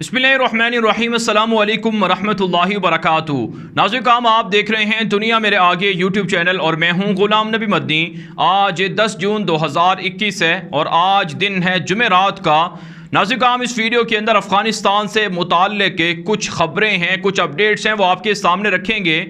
बिस्मिल्लाहिर्रहमानिर्रहीम अस्सलामु अलैकुम वरहमतुल्लाहि वबरकातुहू। नाज़रीन काम आप देख रहे हैं दुनिया मेरे आगे यूट्यूब चैनल और मैं हूं गुलाम नबी मदनी। आज 10 जून 2021 है और आज दिन है जुमेरात का। नाज़रीन काम इस वीडियो के अंदर अफ़गानिस्तान से मुताल्लिक़ कुछ ख़बरें हैं, कुछ अपडेट्स हैं, वो आपके सामने रखेंगे।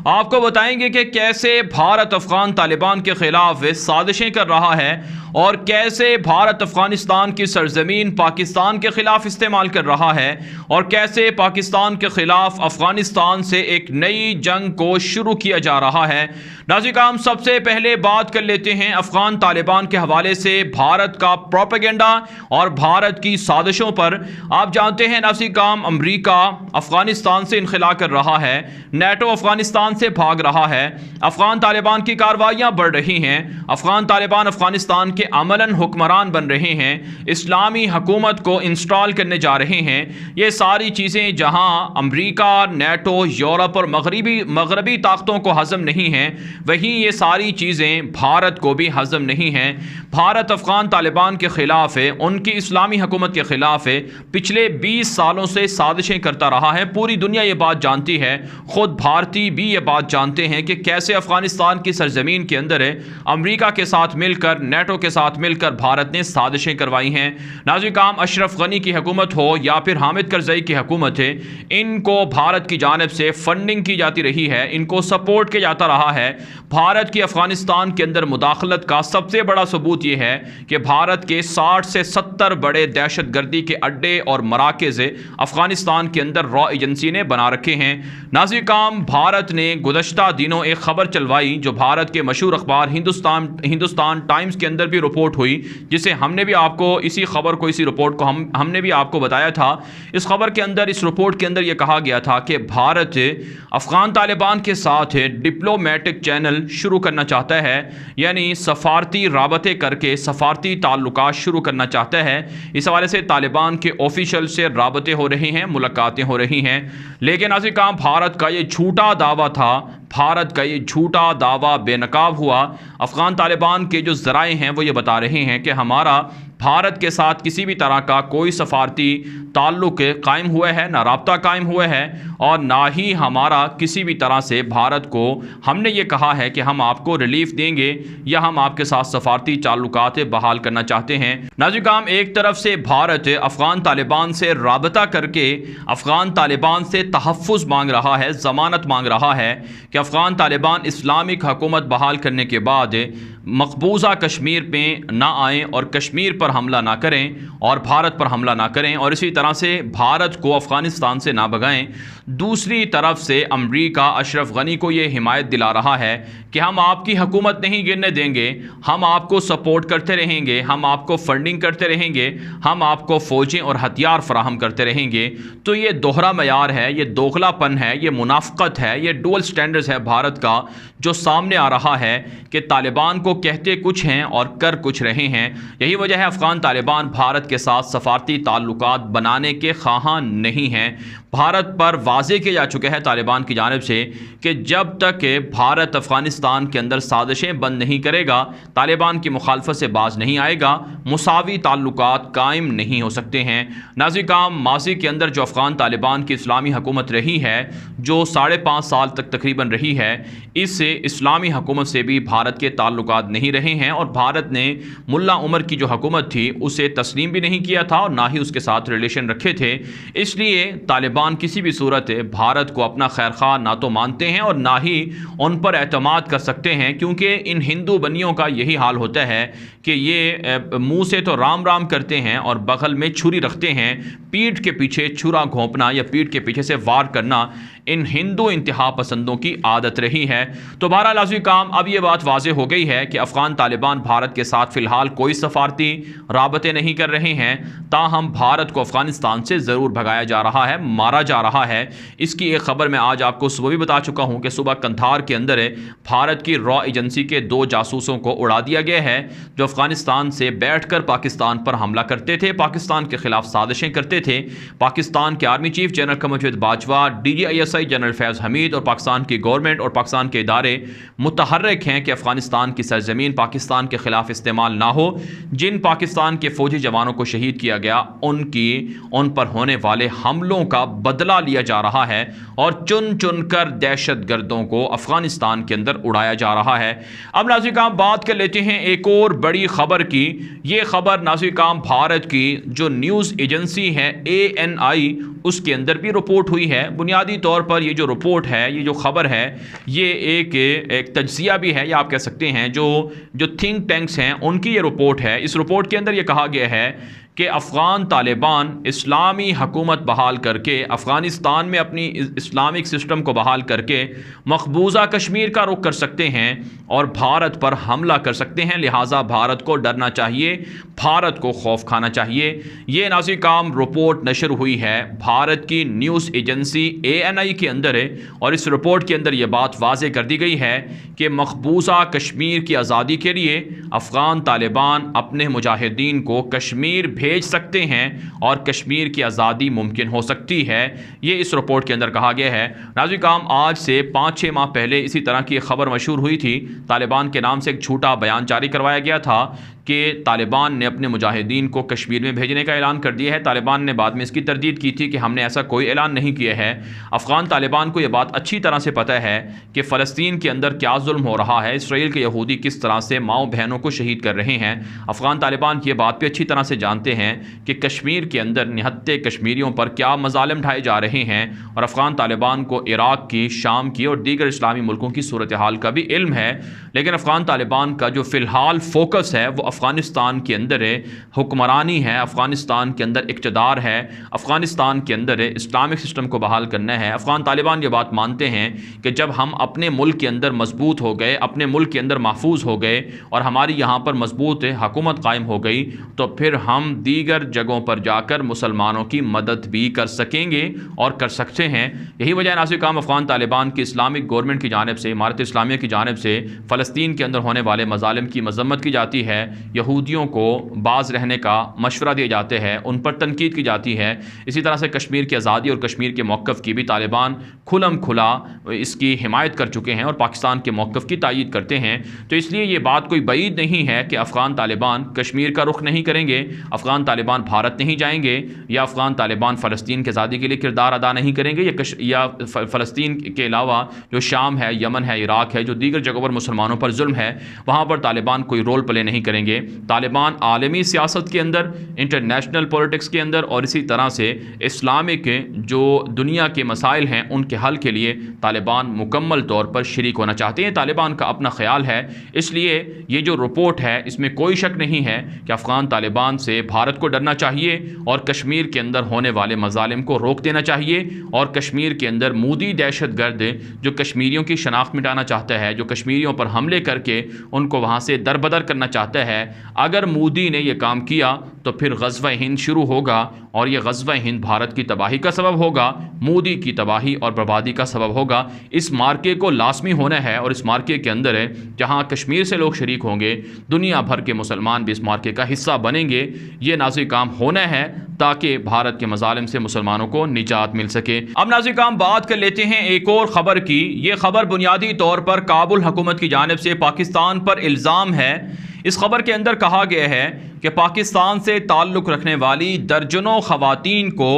आपको बताएंगे कि कैसे भारत अफ़गान तालिबान के ख़िलाफ़ साजिशें कर रहा है और कैसे भारत अफ़गानिस्तान की सरज़मीन पाकिस्तान के ख़िलाफ़ इस्तेमाल कर रहा है और कैसे पाकिस्तान के ख़िलाफ़ अफ़गानिस्तान से एक नई जंग को शुरू किया जा रहा है। नाज़रीन काम सबसे पहले बात कर लेते हैं अफ़गान तालिबान के हवाले से भारत का प्रोपेगेंडा और भारत की साजिशों पर। आप जानते हैं नाज़रीन काम अमरीका अफ़गानिस्तान से इनखला कर रहा है, नेटो अफ़गानिस्तान से भाग रहा है, अफ़गान तालिबान की कार्रवाइयाँ बढ़ रही हैं, अफ़गान तालिबान अफ़गानिस्तान के अमलन हुक्मरान बन रहे हैं, इस्लामी हुकूमत को इंस्टॉल करने जा रहे हैं। ये सारी चीज़ें जहां अमरीका, नेटो, यूरोप और मगरबी ताकतों को हज़म नहीं हैं, वहीं ये सारी चीज़ें भारत को भी हज़म नहीं हैं। भारत अफ़गान तालिबान के ख़िलाफ़ है, उनकी इस्लामी हुकूमत के ख़िलाफ़ है, पिछले 20 सालों से साजिशें करता रहा है। पूरी दुनिया ये बात जानती है, ख़ुद भारतीय भी ये बात जानते हैं कि कैसे अफ़गानिस्तान की सरज़मीन के अंदर है अमरीका के साथ मिलकर, नेटो के साथ मिलकर भारत ने साजिशें करवाई हैं। नाज़रीन काम अशरफ गनी की हुकूमत हो या फिर हामिद करज़ई की हुकूमत है, इनको भारत की जानिब से फंडिंग की जाती रही है, इनको सपोर्ट किया जाता रहा है। भारत की अफ़गानिस्तान के अंदर मुदाखलत का सबसे बड़ा सबूत यह है कि भारत के 60 से 70 बड़े दहशत गर्दी के अड्डे और मराकज़ अफ़गानिस्तान के अंदर रॉ एजेंसी ने बना रखे हैं। नाज़रीन काम भारत ने गुज़श्ता दिनों एक ख़बर चलवाई जो भारत के मशहूर अखबार हिंदुस्तान टाइम्स के अंदर भी रिपोर्ट हुई, जिसे हमने भी आपको इसी खबर को इसी रिपोर्ट को हमने भी आपको बताया था। इस खबर के अंदर, इस रिपोर्ट के अंदर यह कहा गया था कि भारत अफ़गान तालिबान के साथ डिप्लोमेटिक चैनल शुरू करना चाहता है, यानी सफारती राबते करके सफारती ताल्लुकात शुरू करना चाहता है। इस हवाले से तालिबान के ऑफिशियल से राबते हो रहे हैं, मुलाकातें हो रही हैं। लेकिन ऐसे काम भारत का ये झूठा दावा था, भारत का ये झूठा दावा बेनकाब हुआ। अफ़गान तालिबान के जो ज़राए हैं वो ये बता रहे हैं कि हमारा भारत के साथ किसी भी तरह का कोई सफारती ताल्लुक़ कायम हुआ है, ना राब्ता कायम हुआ है और ना ही हमारा किसी भी तरह से भारत को हमने ये कहा है कि हम आपको रिलीफ देंगे या हम आपके साथ सफारती ताल्लुकात बहाल करना चाहते हैं। नाज़रीन काम एक तरफ से भारत अफ़गान तालिबान से राबता करके अफ़गान तालिबान से तहफ़्फ़ुज़ मांग रहा है, ज़मानत मांग रहा है कि अफ़गान तालिबान इस्लामिक हुकूमत बहाल करने के बाद मकबूजा कश्मीर में ना आएँ और कश्मीर पर हमला ना करें और भारत पर हमला ना करें और इसी तरह से भारत को अफ़गानिस्तान से ना भगाएं। दूसरी तरफ से अमरीका अशरफ गनी को ये हिमायत दिला रहा है कि हम आपकी हुकूमत नहीं गिरने देंगे, हम आपको सपोर्ट करते रहेंगे, हम आपको फंडिंग करते रहेंगे, हम आपको फ़ौजें और हथियार फराहम करते रहेंगे। तो ये दोहरा मयार है, ये दोगलापन है, ये मुनाफ़क़त है, ये डुअल स्टैंडर्ड्स है भारत का जो सामने आ रहा है कि तालिबान को कहते कुछ हैं और कर कुछ रहे हैं। यही वजह है अफ़गान तालिबान भारत के साथ सफारती ताल्लुकात बनाने के ख़्वाहां नहीं हैं। भारत पर वाज़े किया जा चुका है तालिबान की जानिब से कि जब तक भारत अफ़गानिस्तान के अंदर साजिशें बंद नहीं करेगा, तालिबान की मुखालफत से बाज नहीं आएगा, मुसावी ताल्लुकात कायम नहीं हो सकते हैं। नाज़रीन काम माज़ी के अंदर जो अफ़गान तालिबान की इस्लामी हुकूमत रही है, जो 5.5 साल तक तकरीबन रही है, इस इस्लामी हुकूमत से भी भारत के ताल्लुकात नहीं रहे हैं और भारत ने मुल्ला उमर की जो हुकूमत थी उसे तस्लीम भी नहीं किया था और ना ही उसके साथ रिलेशन रखे थे। इसलिए तालिबान किसी भी सूरत भारत को अपना खैर खा ना तो मानते हैं और ना ही उन पर एतमाद कर सकते हैं, क्योंकि इन हिंदू बनियों का यही हाल होता है कि ये मुंह से तो राम राम करते हैं और बगल में छुरी रखते हैं। पीठ के पीछे छुरा घोंपना या पीठ के पीछे से वार करना इन हिंदू इंतहा पसंदों की आदत रही है। तो बहरहाल नाज़रीन काम अब ये बात वाज़े हो गई है कि अफ़गान तालिबान भारत के साथ फ़िलहाल कोई सफारती राबते नहीं कर रहे हैं, ताहम भारत को अफ़गानिस्तान से ज़रूर भगाया जा रहा है, मारा जा रहा है। इसकी एक ख़बर मैं आज आपको सुबह भी बता चुका हूँ कि सुबह कंधार के अंदर भारत की रॉ एजेंसी के 2 जासूसों को उड़ा दिया गया है जो अफ़गानिस्तान से बैठकर पाकिस्तान पर हमला करते थे, पाकिस्तान के ख़िलाफ़ साजिशें करते थे। पाकिस्तान के आर्मी चीफ जनरल कमर बाजवा, DGISI जनरल फैज़ हमीद और पाकिस्तान की गवर्नमेंट और पाकिस्तान के इदारे मुतहर्रिक हैं कि अफ़गानिस्तान की सरजमीन पाकिस्तान के ख़िलाफ़ इस्तेमाल ना हो। जिन पाकिस्तान के फ़ौजी जवानों को शहीद किया गया उन पर होने वाले हमलों का बदला लिया जा रहा है और चुन चुन कर दहशत गर्दों को अफ़गानिस्तान के अंदर उड़ाया जा रहा है। अब नाज़रीन काम बात कर लेते हैं एक और बड़ी ख़बर की। ये ख़बर नाज़रीन काम भारत की जो न्यूज़ एजेंसी है ANI उसके अंदर भी रिपोर्ट हुई है। बुनियादी तौर पर ये जो रिपोर्ट है, ये जो ख़बर है, ये एक तज्ज़िया भी है या आप कह सकते हैं जो थिंक टैंक्स हैं उनकी ये रिपोर्ट है। इस रिपोर्ट के अंदर ये कहा गया है कि अफ़गान तालिबान इस्लामी हुकूमत बहाल करके अफ़गानिस्तान में अपनी इस्लामिक सिस्टम को बहाल करके मकबूजा कश्मीर का रुख कर सकते हैं और भारत पर हमला कर सकते हैं। लिहाजा भारत को डरना चाहिए, भारत को खौफ खाना चाहिए। ये नाज़रीन काम रिपोर्ट नशर हुई है भारत की न्यूज़ एजेंसी ANI के अंदर है और इस रिपोर्ट के अंदर ये बात वाज़े कर दी गई है कि मकबूजा कश्मीर की आज़ादी के लिए अफ़गान तालिबान अपने मुजाहिदीन को कश्मीर भेज सकते हैं और कश्मीर की आज़ादी मुमकिन हो सकती है। ये इस रिपोर्ट के अंदर कहा गया है। नाज़रीन काम आज से 5-6 माह पहले इसी तरह की खबर मशहूर हुई थी। तालिबान के नाम से एक झूठा बयान जारी करवाया गया था कि तालिबान ने अपने मुजाहिदीन को कश्मीर में भेजने का ऐलान कर दिया है। तालिबान ने बाद में इसकी तरदीद की थी कि हमने ऐसा कोई ऐलान नहीं किया है। अफ़गान तालिबान को यह बात अच्छी तरह से पता है कि फ़लस्तीन के अंदर क्या जुल्म हो रहा है, इसराइल के यहूदी किस तरह से माओ बहनों को शहीद कर रहे हैं। अफ़गान तालिबान ये बात भी अच्छी तरह से जानते हैं कि कश्मीर के अंदर निहत्ते कश्मीरियों पर क्या मज़ालिम ढाए जा रहे हैं और अफ़गान तालिबान को इराक़ की, शाम की और दीगर इस्लामी मुल्कों की सूरत हाल का भी इल्म है। लेकिन अफ़गान तालिबान का जो फ़िलहाल फ़ोकस है वो अफ़गानिस्तान के अंदर है, हुक्मरानी है, अफ़गानिस्तान के अंदर इक़्तिदार है, अफ़गानिस्तान के अंदर है, इस्लामिक सिस्टम को बहाल करना है। अफ़गान तालिबान ये बात मानते हैं कि जब हम अपने मुल्क के अंदर मजबूत हो गए, अपने मुल्क के अंदर महफूज हो गए और हमारी यहाँ पर मजबूत हुकूमत कायम हो गई तो फिर हम दीगर जगहों पर जाकर मुसलमानों की मदद भी कर सकेंगे और कर सकते हैं। यही वजह नाज़रीन काम अफ़गान तालिबान की इस्लामिक गवर्नमेंट की जानिब से, इमारत इस्लामिया की जानिब से फ़लस्तीन के अंदर होने वाले मज़ालिम की मज़म्मत की जाती है। यहूदियों को बाज़ रहने का मशवरा दिए जाते हैं, उन पर तनकीद की जाती है। इसी तरह से कश्मीर की आज़ादी और कश्मीर के मौक़िफ़ की भी तालिबान खुलम खुला इसकी हिमायत कर चुके हैं और पाकिस्तान के मौक़िफ़ की तायीद करते हैं। तो इसलिए ये बात कोई बईद नहीं है कि अफ़गान तालिबान कश्मीर का रुख नहीं करेंगे, अफ़गान तालिबान भारत नहीं जाएंगे या अफ़गान तालिबान फ़लस्तीन की आज़ादी के लिए किरदार अदा नहीं करेंगे या फ़लस्तीन के अलावा जो शाम है, यमन है, इराक़ है, जो दीगर जगहों पर मुसलमानों पर जुल्म है वहाँ पर तालिबान कोई रोल प्ले नहीं करेंगे। तालिबान आलमी सियासत के अंदर, इंटरनेशनल पॉलिटिक्स के अंदर और इसी तरह से इस्लामिक जो दुनिया के मसाइल हैं उनके हल के लिए तालिबान मुकम्मल तौर पर शरीक होना चाहते हैं। तालिबान का अपना ख्याल है, इसलिए ये जो रिपोर्ट है इसमें कोई शक नहीं है कि अफ़गान तालिबान से भारत को डरना चाहिए और कश्मीर के अंदर होने वाले मज़ालिम को रोक देना चाहिए और कश्मीर के अंदर मोदी दहशत गर्द जो कश्मीरियों की शनाख्त मिटाना चाहता है, जो कश्मीरियों पर हमले करके उनको वहाँ से दरबदर करना चाहता है, अगर मोदी ने यह काम किया तो फिर ग़ज़वा हिंद शुरू होगा और ये ग़ज़वा हिंद भारत की तबाही का सबब होगा, मोदी की तबाही और बर्बादी का सबब होगा। इस मार्के को लाजमी होना है और इस मार्के के अंदर है जहाँ कश्मीर से लोग शरीक होंगे, दुनिया भर के मुसलमान भी इस मार्के का हिस्सा बनेंगे। ये नाज़रीन काम होना है ताकि भारत के मज़ालिम से मुसलमानों को निजात मिल सके। अब नाज़रीन काम बात कर लेते हैं एक और ख़बर की। ये ख़बर बुनियादी तौर पर काबुल हुकूमत की जानिब से पाकिस्तान पर इल्ज़ाम है। इस खबर के अंदर कहा गया है कि पाकिस्तान से ताल्लुक़ रखने वाली दर्जनों ख़वातीन को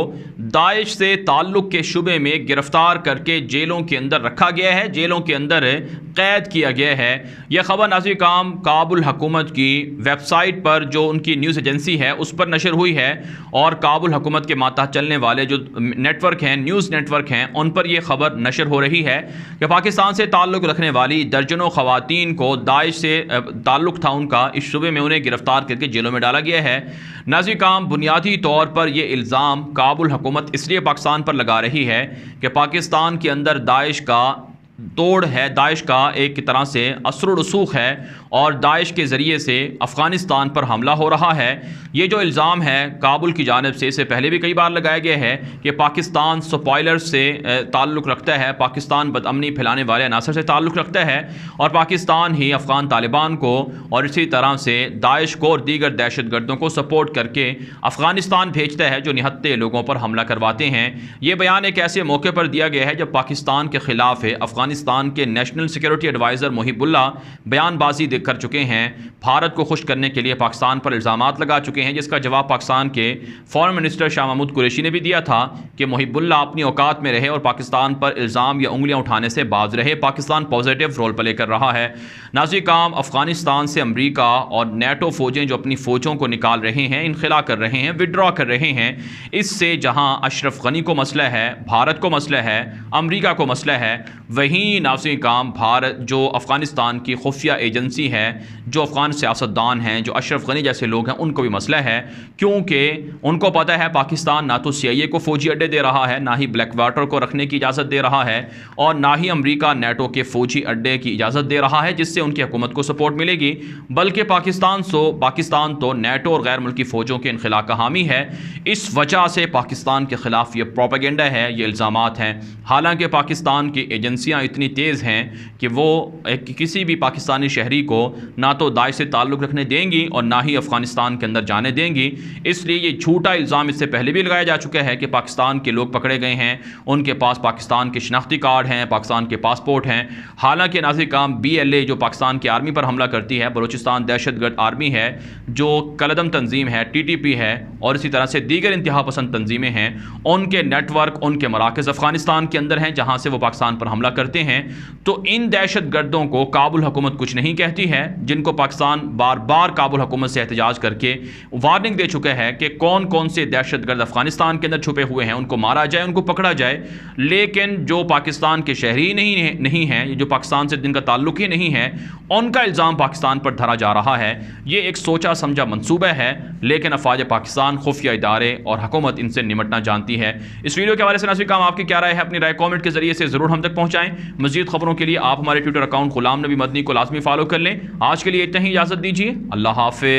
दाइश से ताल्लुक़ के शुबे में गिरफ़्तार करके जेलों के अंदर रखा गया है, जेलों के अंदर क़ैद किया गया है। यह ख़बर नाज़रीन काम काबुल हुकूमत की वेबसाइट पर जो उनकी न्यूज़ एजेंसी है उस पर नशर हुई है और काबुल हुकूमत के मातहत चलने वाले जो नेटवर्क हैं, न्यूज़ नेटवर्क हैं, उन पर यह ख़बर नशर हो रही है कि पाकिस्तान से ताल्लुक़ रखने वाली दर्जनों ख़वातीन को दाइश से ताल्लुक़ था उनका, इस शुबे में उन्हें गिरफ़्तार करके जेलों में डाला गया है। नाज़रीन काम बुनियादी तौर पर यह इल्ज़ाम काबुल हुकूमत इसलिए पाकिस्तान पर लगा रही है कि पाकिस्तान के अंदर दाइश का तोड़ है, दाइश का एक तरह से असर रसूख है और दाइश के ज़रिए से अफ़गानिस्तान पर हमला हो रहा है। ये जो इल्ज़ाम है काबुल की जानिब से इससे पहले भी कई बार लगाया गया है कि पाकिस्तान स्पॉयलर्स से ताल्लुक़ रखता है, पाकिस्तान बदअमनी फैलाने वाले अनासर से ताल्लुक़ रखता है और पाकिस्तान ही अफ़गान तालिबान को और इसी तरह से दाइश को और दीगर दहशत गर्दों को सपोर्ट करके अफ़गानिस्तान भेजता है जो निहत्ते लोगों पर हमला करवाते हैं। ये बयान एक ऐसे मौके पर दिया गया है जब पाकिस्तान के ख़िलाफ़ अफ़गानिस्तान افغانستان کے نیشنل سیکیورٹی ایڈوائزر محب اللہ بیان بازی کر چکے ہیں، بھارت کو خوش کرنے کے لیے پاکستان پر الزامات لگا چکے ہیں، جس کا جواب پاکستان کے فارن منسٹر شاہ محمود قریشی نے بھی دیا تھا کہ محب اللہ اپنی اوقات میں رہے اور پاکستان پر الزام یا انگلیاں اٹھانے سے باز رہے، پاکستان پازیٹیو رول پلے کر رہا ہے۔ ناظرین کرام، افغانستان سے امریکہ اور نیٹو فوجیں جو اپنی فوجوں کو نکال رہے ہیں، انخلا کر رہے ہیں، وڈرا کر رہے ہیں، اس سے جہاں اشرف غنی کو مسئلہ ہے، بھارت کو مسئلہ ہے، امریکہ کو مسئلہ ہے، وہیں ناظرین کرام بھارت جو افغانستان کی خفیہ ایجنسی ہے، جو افغان سیاستدان ہیں، جو اشرف غنی جیسے لوگ ہیں، ان کو بھی مسئلہ ہے، کیونکہ ان کو پتہ ہے پاکستان نہ تو CIA کو فوجی اڈے دے رہا ہے، نہ ہی بلیک واٹر کو رکھنے کی اجازت دے رہا ہے، اور نہ ہی امریکہ نیٹو کے فوجی اڈے کی اجازت دے رہا ہے جس سے ان کی حکومت کو سپورٹ ملے گی، بلکہ پاکستان تو نیٹو اور غیر ملکی فوجوں کے انخلا کا حامی ہے۔ اس وجہ سے پاکستان کے خلاف یہ پروپیگنڈا ہے، یہ الزامات ہیں، حالانکہ پاکستان کی ایجنسیاں اتنی تیز ہیں کہ وہ کسی بھی پاکستانی شہری کو نہ تو داعش سے تعلق رکھنے دیں گی اور نہ ہی افغانستان کے اندر جانے دیں گی۔ اس لیے یہ جھوٹا الزام اس سے پہلے بھی لگایا جا چکا ہے کہ پاکستان کے لوگ پکڑے گئے ہیں، ان کے پاس پاکستان کے شناختی کارڈ ہیں، پاکستان کے پاسپورٹ ہیں، حالانکہ ناظرین کرام BLA جو پاکستان کی آرمی پر حملہ کرتی ہے، بلوچستان دہشت گرد آرمی ہے، جو کلعدم تنظیم ہے، TTP ہے، اور اسی طرح سے دیگر انتہا پسند تنظیمیں ہیں، ان کے نیٹ ورک، ان کے مراکز افغانستان کے اندر ہیں جہاں سے وہ پاکستان پر حملہ کرتے ہیں۔ تو ان دہشت گردوں کو کابل حکومت کچھ نہیں کہتی ہے، جن کو پاکستان بار بار کابل حکومت سے احتجاج کر کے وارننگ دے چکے ہے کہ کون کون سے دہشت گرد افغانستان کے اندر چھپے ہوئے ہیں، ان کو مارا جائے، ان کو پکڑا جائے، لیکن جو پاکستان کے شہری نہیں ہیں، جو پاکستان سے جن کا تعلق ہی نہیں ہے، ان کا الزام پاکستان پر دھرا جا رہا ہے۔ یہ ایک سوچا سمجھا منصوبہ ہے، لیکن افواج پاکستان، خفیہ ادارے اور حکومت ان سے نمٹنا جانتی ہے۔ اس ویڈیو کے حوالے سے ناظرین کرام آپ کی کیا رائے ہے؟ اپنی رائے کامنٹ کے ذریعے سے ضرور ہم تک پہنچائیں۔ مزید خبروں کے لیے آپ ہمارے ٹویٹر اکاؤنٹ غلام نبی مدنی کو لازمی فالو کر لیں۔ آج کے لیے اتنا ہی، اجازت دیجیے، اللہ حافظ۔